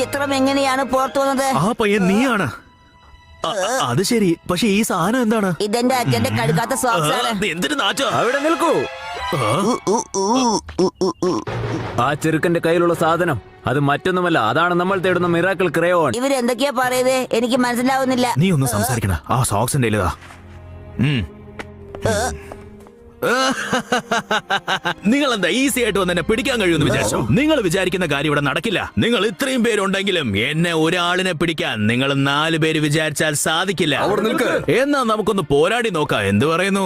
ചിത്രം എങ്ങനെയാണ് പുറത്തു വന്നത്? ആ പയ്യൻ നീയാണ്. അത് ശരി, പക്ഷെ ഈ സാധനം എന്താണ്? ഇതെന്റെ അച്ഛന്റെ കടുക്കാത്ത സോക്സ് ആണ്. എന്തിനു നാച്ചോ? അവിടെ നിൽക്കൂ. ആ ചെറുക്കന്റെ കയ്യിലുള്ള സാധനം അത് മറ്റൊന്നുമല്ല, അതാണ് നമ്മൾ തേടുന്ന മിറാക്കിൾ ക്രയോൺ. ഇവരെന്തൊക്കെയാ പറയുന്നത്? എനിക്ക് മനസ്സിലാവുന്നില്ല. നീ ഒന്നും സംസാരിക്കണ. ആ സോക്സിന്റെ ഇതാ. നിങ്ങൾ എന്താ ഈസി ആയിട്ട് വന്ന് എന്നെ പിടിക്കാൻ കഴിയുമെന്ന് വിചാരിച്ചോ? നിങ്ങൾ വിചാരിക്കുന്ന കാര്യം ഇവിടെ നടക്കില്ല. നിങ്ങൾ ഇത്രയും പേരുണ്ടെങ്കിലും എന്നെ ഒരാളിനെ പിടിക്കാൻ നിങ്ങൾ 4 പേര് വിചാരിച്ചാൽ സാധിക്കില്ല. എന്നാ നമുക്കൊന്ന് പോരാടി നോക്കാം. എന്ത് പറയുന്നു?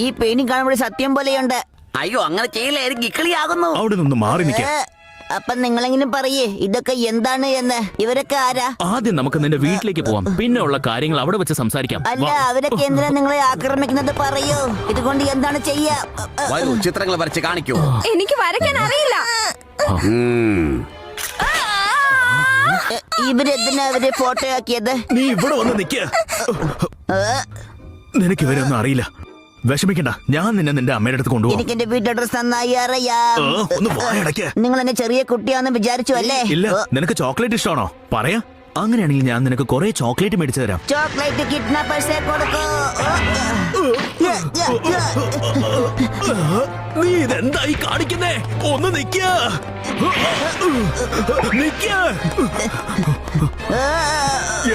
ഈ പെയിന്റിംഗ് കാണുമ്പോൾ സത്യം പോലെയുണ്ട്. അയ്യോ, അങ്ങനെ ചെയ്യില്ലായിരിക്കും, ഇക്കിളിയാകുന്നു. അവിടെ നിന്ന് മാറി നിൽക്ക. അപ്പൊ നിങ്ങളെങ്കിലും പറയേ, ഇതൊക്കെ എന്താണ് എന്ന്. ഇവരൊക്കെ ആരാ? ആദ്യം നമുക്ക് നിന്റെ വീട്ടിലേക്ക് പോവാം, പിന്നെ ഉള്ള കാര്യങ്ങൾ അവിടെ വെച്ച് സംസാരിക്കാം. അല്ല, അവരൊക്കെ എന്തിനാ നിങ്ങളെ ആക്രമിക്കുന്നത്? പറയൂ, ഇതുകൊണ്ട് എന്താണ് ചെയ്യാ? ചിത്രങ്ങൾ വരച്ച് കാണിക്കൂ. എനിക്ക് വരയ്ക്കാൻ അറിയില്ല. ഇവരെന്തിനാ അവരെ ഫോട്ടോ ആക്കിയത്? നീ ഇവിടെ വന്ന് നിക്ക. നിനക്ക് ഇവരൊന്നും അറിയില്ല. വിഷമിക്കണ്ട, ഞാൻ നിന്നെ നിന്റെ അമ്മയുടെ അടുത്ത് കൊണ്ടുപോകും. എനിക്ക് എന്റെ വീട്ട് അഡ്രസ് നന്നായി അറിയാം. നിങ്ങൾ എന്നെ ചെറിയ കുട്ടിയാന്ന് വിചാരിച്ചു അല്ലേ? ഇല്ല, നിനക്ക് ചോക്ലേറ്റ് ഇഷ്ടമാണോ? പറയാ. അങ്ങനെയാണെങ്കിൽ ഞാൻ നിനക്ക് കുറെ ചോക്ലേറ്റ് മേടിച്ചു തരാം. ചോക്ലേറ്റ് കിഡ്നാപ്പേഴ്സെ കൊടുക്കൂ. നീ ഇതെന്തായി കാണിക്കുന്നേ? ഒന്ന് നിക്ക.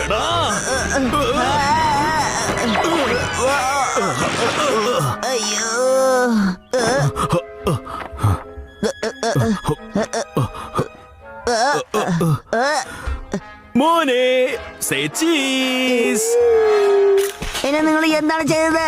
എടാ, അയ്യോ, മോനെ, say cheese. എന്നെ നിങ്ങൾ എന്താണ് ചെയ്തത്?